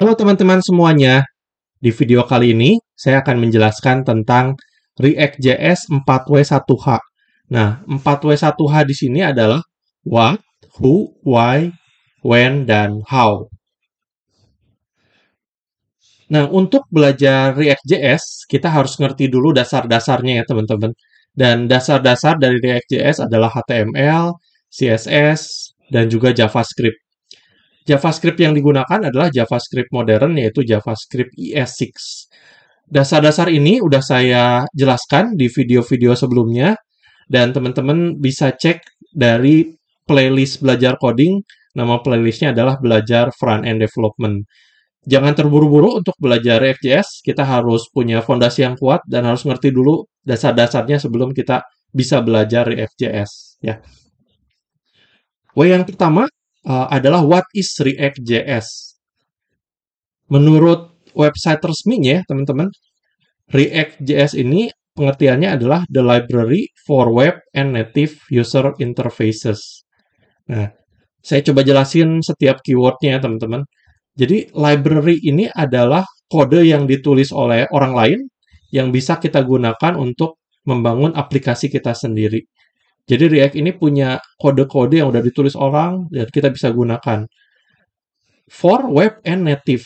Halo teman-teman semuanya, di video kali ini saya akan menjelaskan tentang React.js 4W1H. Nah, 4W1H di sini adalah what, who, why, when, dan how. Nah, untuk belajar React.js, kita harus ngerti dulu dasar-dasarnya ya teman-teman. Dan dasar-dasar dari React.js adalah HTML, CSS, dan juga JavaScript. JavaScript yang digunakan adalah JavaScript modern, yaitu JavaScript ES6. Dasar-dasar ini udah saya jelaskan di video-video sebelumnya, dan teman-teman bisa cek dari playlist belajar coding. Nama playlistnya adalah belajar front-end development. Jangan terburu-buru untuk belajar React.js, kita harus punya fondasi yang kuat dan harus ngerti dulu dasar-dasarnya sebelum kita bisa belajar React.js. Ya. Yang pertama adalah what is React.js. Menurut website resminya, teman-teman, React.js ini pengertiannya adalah the library for web and native user interfaces. Nah, saya coba jelasin setiap keywordnya, teman-teman. Jadi, library ini adalah kode yang ditulis oleh orang lain yang bisa kita gunakan untuk membangun aplikasi kita sendiri. Jadi, React ini punya kode-kode yang udah ditulis orang dan kita bisa gunakan. For web and native.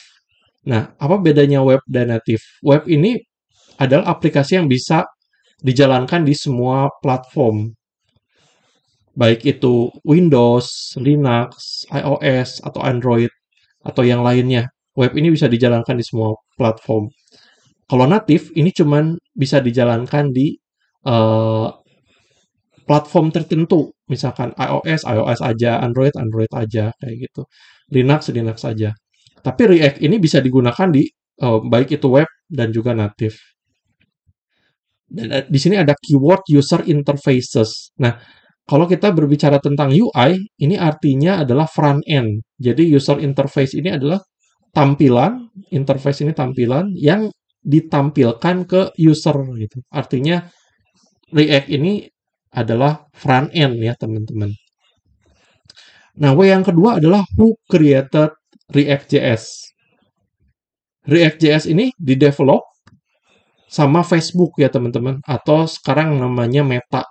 Nah, apa bedanya web dan native? Web ini adalah aplikasi yang bisa dijalankan di semua platform. Baik itu Windows, Linux, iOS, atau Android, atau yang lainnya. Web ini bisa dijalankan di semua platform. Kalau native, ini cuman bisa dijalankan di uh, platform tertentu. Misalkan iOS, iOS aja, Android, Android aja, kayak gitu. Linux, Linux aja. Tapi React ini bisa digunakan di baik itu web dan juga native. Dan di sini ada keyword user interfaces. Nah, kalau kita berbicara tentang UI, ini artinya adalah front end. Jadi user interface ini adalah tampilan, interface ini tampilan yang ditampilkan ke user gitu. Artinya React ini adalah front end ya, teman-teman. Nah, yang kedua adalah who created React.js. React.js ini didevelop sama Facebook ya, teman-teman, atau sekarang namanya Meta,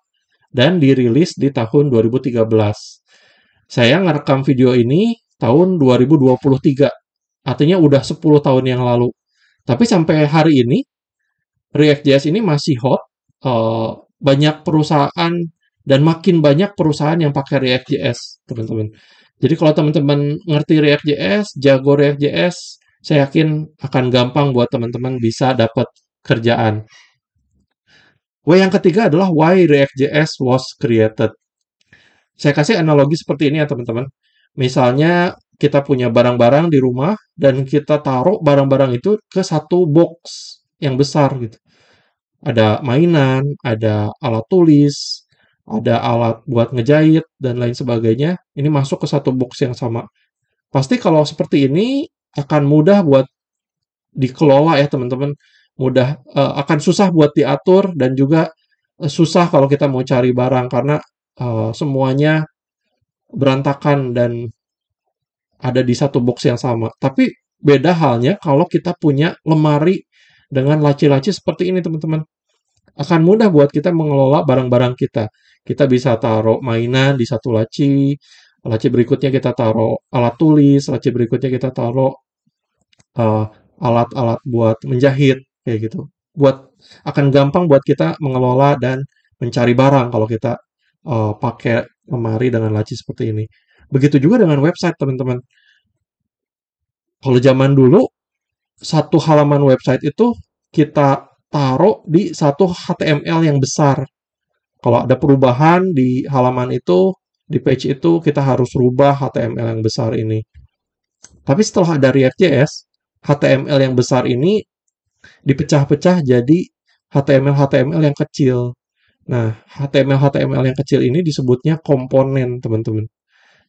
dan dirilis di tahun 2013. Saya ngerekam video ini tahun 2023, artinya udah 10 tahun yang lalu. Tapi sampai hari ini, React.js ini masih hot, banyak perusahaan dan makin banyak perusahaan yang pakai React.js, teman-teman. Jadi kalau teman-teman ngerti React.js, jago React.js, saya yakin akan gampang buat teman-teman bisa dapat kerjaan. Yang ketiga adalah why React.js was created. Saya kasih analogi seperti ini ya teman-teman. Misalnya kita punya barang-barang di rumah dan kita taruh barang-barang itu ke satu box yang besar gitu. Ada mainan, ada alat tulis, ada alat buat ngejahit, dan lain sebagainya. Ini masuk ke satu box yang sama. Pasti kalau seperti ini akan mudah buat dikelola ya teman-teman. Mudah, akan susah buat diatur dan juga susah kalau kita mau cari barang karena semuanya berantakan dan ada di satu box yang sama. Tapi beda halnya kalau kita punya lemari dengan laci-laci seperti ini, teman-teman. Akan mudah buat kita mengelola barang-barang kita. Kita bisa taruh mainan di satu laci berikutnya kita taruh alat tulis, laci berikutnya kita taruh uh, alat-alat buat menjahit, kayak gitu. Akan gampang buat kita mengelola dan mencari barang kalau kita pakai lemari dengan laci seperti ini. Begitu juga dengan website, teman-teman. Kalau zaman dulu, satu halaman website itu kita taruh di satu HTML yang besar. Kalau ada perubahan di halaman itu, di page itu, kita harus rubah HTML yang besar ini. Tapi setelah ada React.js, HTML yang besar ini dipecah-pecah jadi HTML-HTML yang kecil. Nah, HTML-HTML yang kecil ini disebutnya komponen, teman-teman.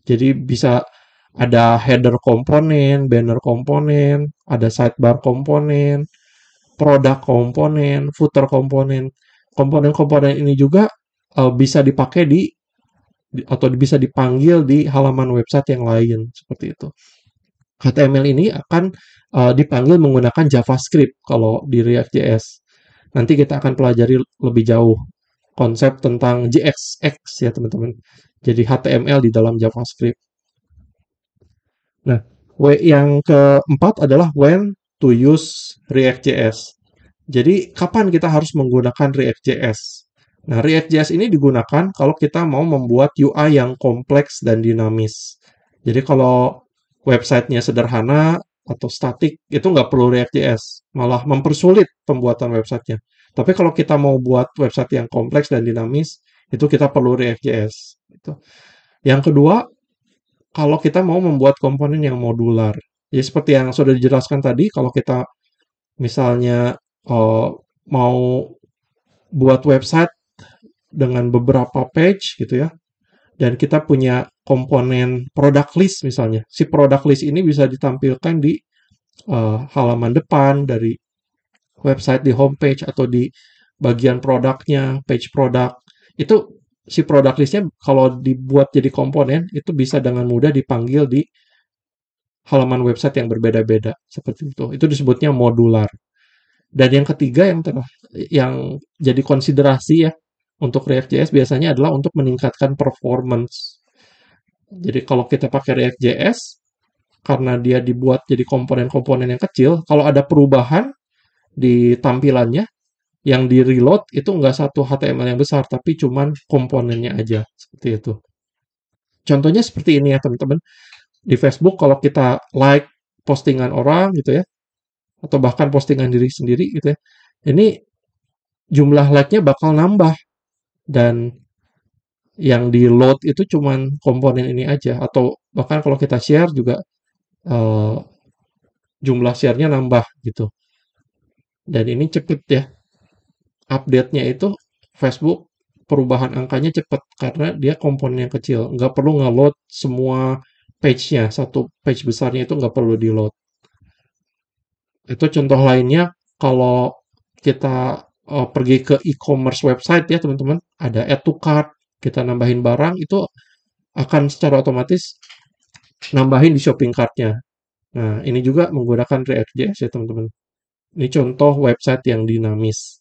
Jadi bisa ada header komponen, banner komponen, ada sidebar komponen, produk komponen, footer komponen. Komponen-komponen ini juga bisa dipakai atau bisa dipanggil di halaman website yang lain seperti itu. HTML ini akan dipanggil menggunakan JavaScript kalau di React.js. Nanti kita akan pelajari lebih jauh konsep tentang JSX ya teman-teman. Jadi HTML di dalam JavaScript. Nah, yang keempat adalah when to use React.js. Jadi, kapan kita harus menggunakan React.js? Nah, React.js ini digunakan kalau kita mau membuat UI yang kompleks dan dinamis. Jadi, kalau websitenya sederhana atau statik, itu nggak perlu React.js. Malah mempersulit pembuatan websitenya. Tapi kalau kita mau buat website yang kompleks dan dinamis, itu kita perlu React.js. Yang kedua, kalau kita mau membuat komponen yang modular. Jadi seperti yang sudah dijelaskan tadi, kalau kita misalnya mau buat website dengan beberapa page gitu ya, dan kita punya komponen product list misalnya. Si product list ini bisa ditampilkan di halaman depan dari website, di homepage atau di bagian produknya, page produk. Itu si product listnya kalau dibuat jadi komponen itu bisa dengan mudah dipanggil di halaman website yang berbeda-beda seperti itu. Itu disebutnya modular. Dan yang ketiga yang jadi konsiderasi ya untuk React.js biasanya adalah untuk meningkatkan performance. Jadi kalau kita pakai React.js karena dia dibuat jadi komponen-komponen yang kecil, kalau ada perubahan di tampilannya yang di reload itu nggak satu HTML yang besar tapi cuman komponennya aja seperti itu. Contohnya seperti ini ya teman-teman. Di Facebook kalau kita like postingan orang gitu ya, atau bahkan postingan diri sendiri gitu ya, ini jumlah like-nya bakal nambah dan yang di load itu cuman komponen ini aja atau bahkan kalau kita share juga uh, jumlah share-nya nambah gitu. Dan ini cepet ya, update-nya itu Facebook perubahan angkanya cepet karena dia komponen yang kecil, nggak perlu nge-load semua page-nya, satu page besarnya itu nggak perlu di-load. Itu contoh lainnya kalau kita pergi ke e-commerce website ya teman-teman, ada add to cart, kita nambahin barang itu akan secara otomatis nambahin di shopping cart-nya. Nah, ini juga menggunakan React.js ya teman-teman. Ini contoh website yang dinamis.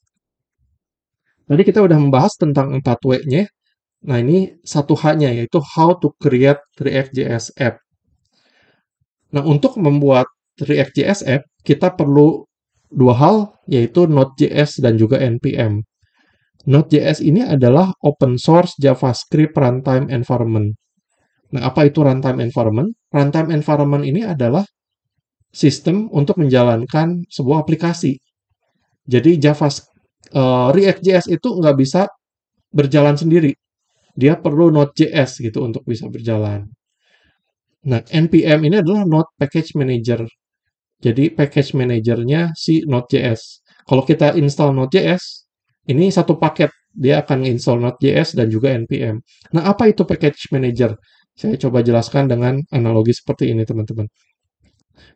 Tadi kita udah membahas tentang 4W-nya. Nah, ini satu H-nya yaitu how to create React.js app. Nah, untuk membuat React.js app, kita perlu dua hal, yaitu Node.js dan juga NPM. Node.js ini adalah open source JavaScript runtime environment. Nah, apa itu runtime environment? Runtime environment ini adalah sistem untuk menjalankan sebuah aplikasi. Jadi React.js itu nggak bisa berjalan sendiri. Dia perlu Node.js gitu untuk bisa berjalan. Nah, NPM ini adalah Node Package Manager. Jadi package manajernya si Node.js. Kalau kita install Node.js, ini satu paket. Dia akan install Node.js dan juga NPM. Nah, apa itu package manager? Saya coba jelaskan dengan analogi seperti ini, teman-teman.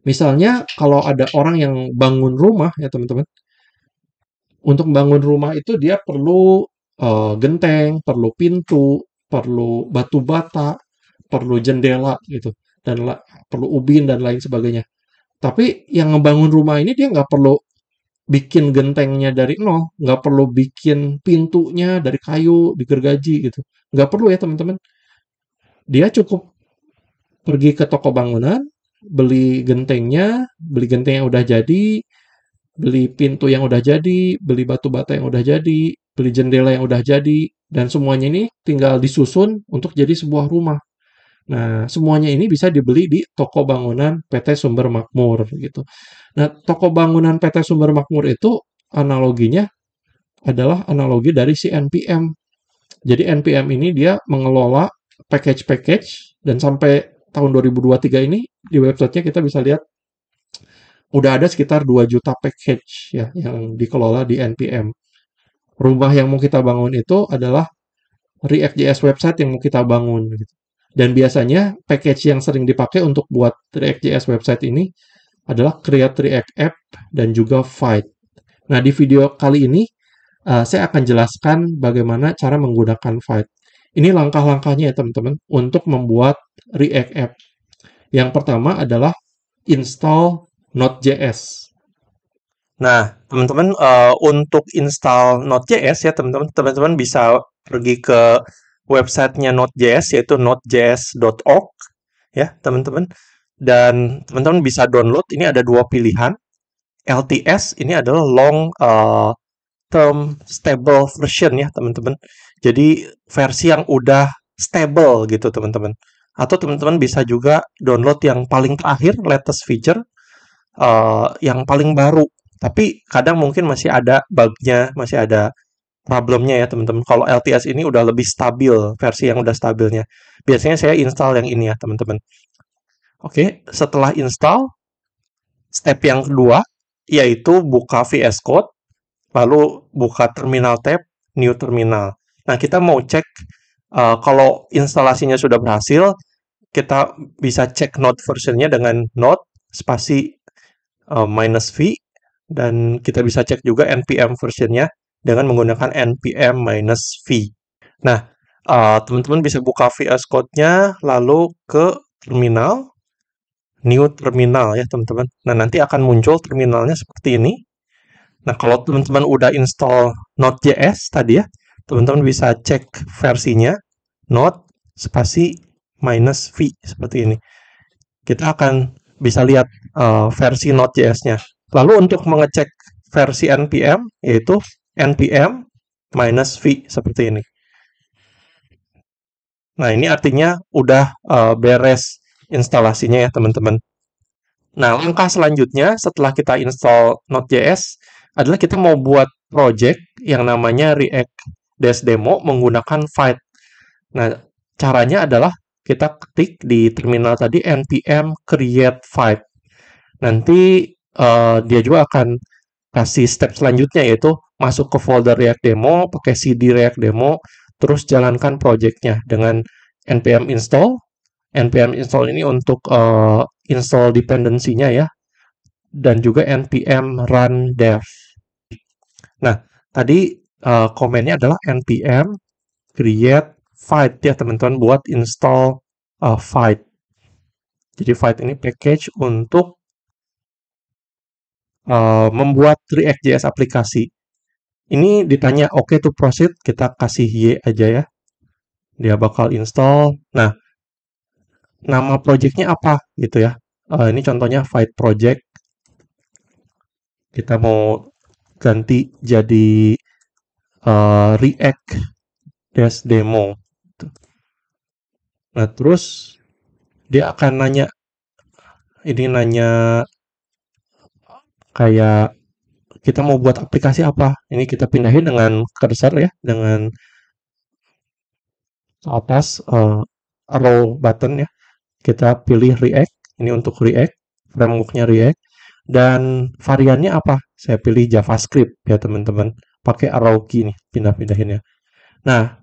Misalnya, kalau ada orang yang bangun rumah, ya teman-teman. Untuk bangun rumah itu dia perlu genteng, perlu pintu, perlu batu bata, perlu jendela, gitu. Dan perlu ubin dan lain sebagainya. Tapi yang ngebangun rumah ini dia nggak perlu bikin gentengnya dari nol, nggak perlu bikin pintunya dari kayu, digergaji gitu. Nggak perlu ya teman-teman. Dia cukup pergi ke toko bangunan, beli genteng yang udah jadi, beli pintu yang udah jadi, beli batu bata yang udah jadi, beli jendela yang udah jadi, dan semuanya ini tinggal disusun untuk jadi sebuah rumah. Nah, semuanya ini bisa dibeli di toko bangunan PT Sumber Makmur gitu. Nah, toko bangunan PT Sumber Makmur itu analoginya adalah analogi dari si NPM. Jadi NPM ini dia mengelola package-package dan sampai tahun 2023 ini di websitenya kita bisa lihat udah ada sekitar 2 juta package ya yang dikelola di NPM. Rumah yang mau kita bangun itu adalah React.js website yang mau kita bangun gitu. Dan biasanya package yang sering dipakai untuk buat React.js website ini adalah Create React App dan juga Fight. Nah, di video kali ini saya akan jelaskan bagaimana cara menggunakan Fight. Ini langkah-langkahnya ya teman-teman untuk membuat React App. Yang pertama adalah install Node.js. Nah, teman-teman, untuk install Node.js ya, teman-teman bisa pergi ke websitenya Node.js, yaitu nodejs.org ya, teman-teman. Dan teman-teman bisa download. Ini ada dua pilihan. LTS ini adalah long term stable version ya, teman-teman. Jadi versi yang udah stable gitu, teman-teman. Atau teman-teman bisa juga download yang paling terakhir, latest feature, yang paling baru. Tapi kadang mungkin masih ada bugnya, masih ada problemnya ya, teman-teman. Kalau LTS ini udah lebih stabil, versi yang udah stabilnya. Biasanya saya install yang ini ya, teman-teman. Oke, setelah install, step yang kedua yaitu buka VS Code, lalu buka terminal tab, new terminal. Nah, kita mau cek kalau instalasinya sudah berhasil, kita bisa cek Node versionnya dengan Node spasi -v, dan kita bisa cek juga npm versionnya dengan menggunakan npm-v. Nah, teman-teman bisa buka VS Code-nya, lalu ke terminal, new terminal ya, teman-teman. Nah, nanti akan muncul terminalnya seperti ini. Nah, kalau teman-teman udah install Node.js tadi ya, teman-teman bisa cek versinya, Node spasi -v seperti ini. Kita akan bisa lihat versi Node.js-nya. Lalu untuk mengecek versi npm, yaitu npm-v seperti ini. Nah, ini artinya udah beres instalasinya ya, teman-teman. Nah, langkah selanjutnya setelah kita install Node.js adalah kita mau buat project yang namanya React-Demo menggunakan Vite. Nah, caranya adalah kita ketik di terminal tadi npm create Vite. Nanti dia juga akan kasih step selanjutnya, yaitu masuk ke folder React Demo, pakai cd React Demo, terus jalankan projectnya dengan npm install. npm install ini untuk install dependensinya ya, dan juga npm run dev. Nah, tadi komennya adalah npm create Vite ya, teman-teman, buat install Vite. Jadi Vite ini package untuk membuat React.js aplikasi. Ini ditanya oke to proceed, kita kasih Y aja ya. Dia bakal install. Nah, nama projectnya apa gitu ya. Ini contohnya Vite project. Kita mau ganti jadi React-demo. Nah, terus dia akan nanya, ini nanya kayak kita mau buat aplikasi apa. Ini kita pindahin dengan cursor ya, dengan atas arrow button ya. Kita pilih React, ini untuk React, frameworknya React, dan variannya apa? Saya pilih JavaScript ya, teman-teman. Pakai arrow key nih, pindah-pindahinnya. Nah,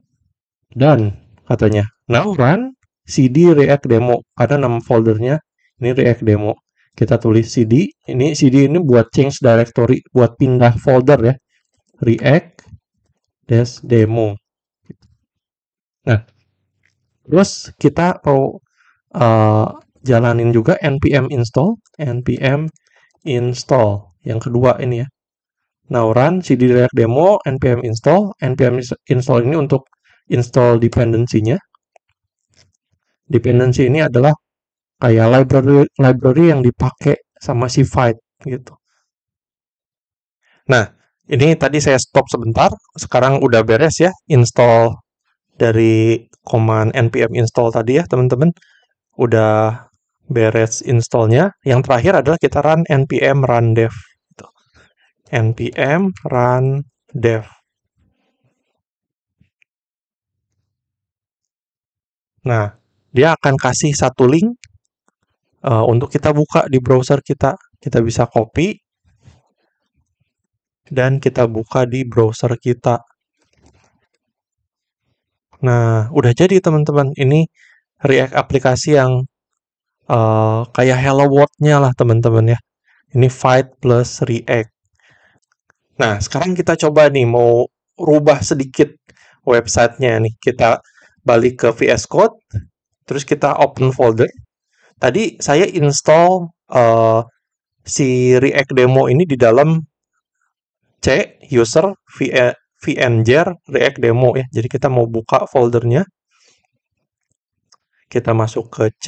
dan katanya, now run cd React demo, ada nama foldernya, ini React demo. Kita tulis cd ini buat change directory, buat pindah folder ya, React-demo. Nah, terus kita mau jalanin juga npm install yang kedua ini ya. Now run cd React demo npm install ini untuk install dependensinya. Dependency ini adalah kayak library yang dipakai sama si Vite gitu. Nah, ini tadi saya stop sebentar. Sekarang udah beres ya install dari command npm install tadi ya, teman-teman. Udah beres installnya. Yang terakhir adalah kita run npm run dev. Gitu. npm run dev. Nah, dia akan kasih satu link untuk kita buka di browser kita. Kita bisa copy dan kita buka di browser kita. Nah, udah jadi teman-teman. Ini React aplikasi yang kayak Hello World-nya lah teman-teman ya. Ini Vite plus React. Nah, sekarang kita coba nih mau rubah sedikit websitenya nih. Kita balik ke VS Code, terus kita open folder. Tadi saya install eh, si React demo ini di dalam C user vnjar React demo ya. Jadi kita mau buka foldernya, kita masuk ke C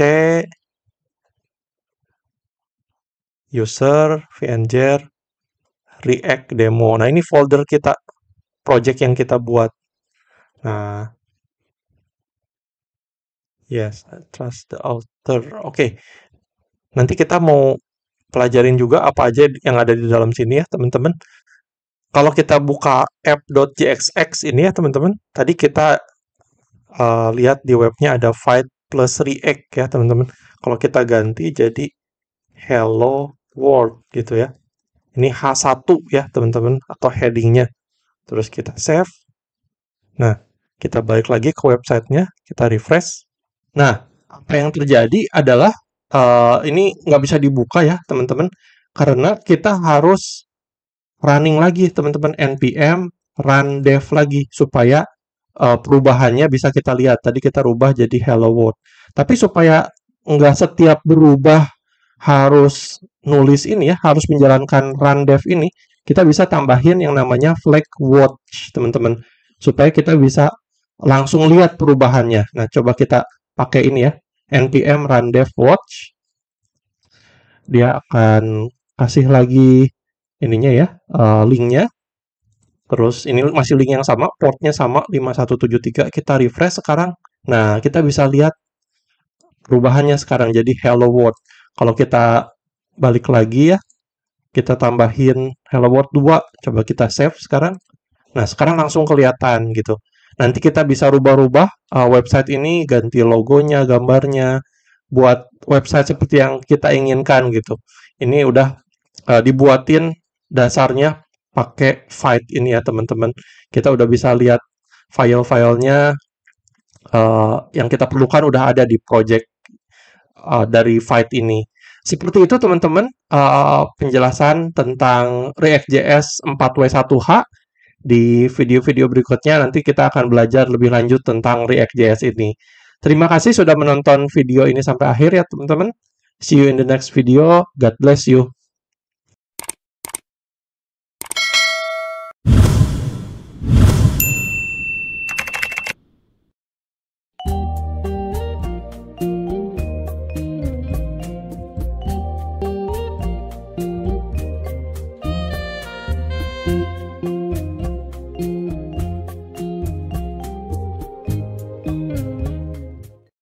user vnjar React demo. Nah, ini folder kita, project yang kita buat. Nah, yes, I trust the author. Oke, nanti kita mau pelajarin juga apa aja yang ada di dalam sini ya, teman-teman. Kalau kita buka app.jsx ini ya, teman-teman, tadi kita lihat di webnya ada fight plus react ya, teman-teman. Kalau kita ganti jadi hello world gitu ya. Ini H1 ya, teman-teman, atau headingnya. Terus kita save. Nah, kita balik lagi ke websitenya, kita refresh. Nah, apa yang terjadi adalah ini nggak bisa dibuka ya, teman-teman, karena kita harus running lagi, teman-teman, npm run dev lagi supaya perubahannya bisa kita lihat. Tadi kita rubah jadi hello world. Tapi supaya nggak setiap berubah harus nulis ini ya, harus menjalankan run dev ini, kita bisa tambahin yang namanya flag watch, teman-teman, supaya kita bisa langsung lihat perubahannya. Nah, coba kita pakai ini ya, npm run dev watch. Dia akan kasih lagi ininya ya, linknya. Terus ini masih link yang sama, portnya sama 5173. Kita refresh sekarang. Nah, kita bisa lihat perubahannya sekarang jadi hello world. Kalau kita balik lagi ya, kita tambahin hello world 2. Coba kita save sekarang. Nah, sekarang langsung kelihatan gitu. Nanti kita bisa rubah-rubah website ini, ganti logonya, gambarnya, buat website seperti yang kita inginkan gitu. Ini udah dibuatin dasarnya pakai Fight ini ya, teman-teman. Kita udah bisa lihat file-filenya yang kita perlukan udah ada di project dari Fight ini. Seperti itu, teman-teman, penjelasan tentang React.js 4W1H. Di video-video berikutnya nanti kita akan belajar lebih lanjut tentang React.js ini. Terima kasih sudah menonton video ini sampai akhir ya, teman-teman. See you in the next video. God bless you.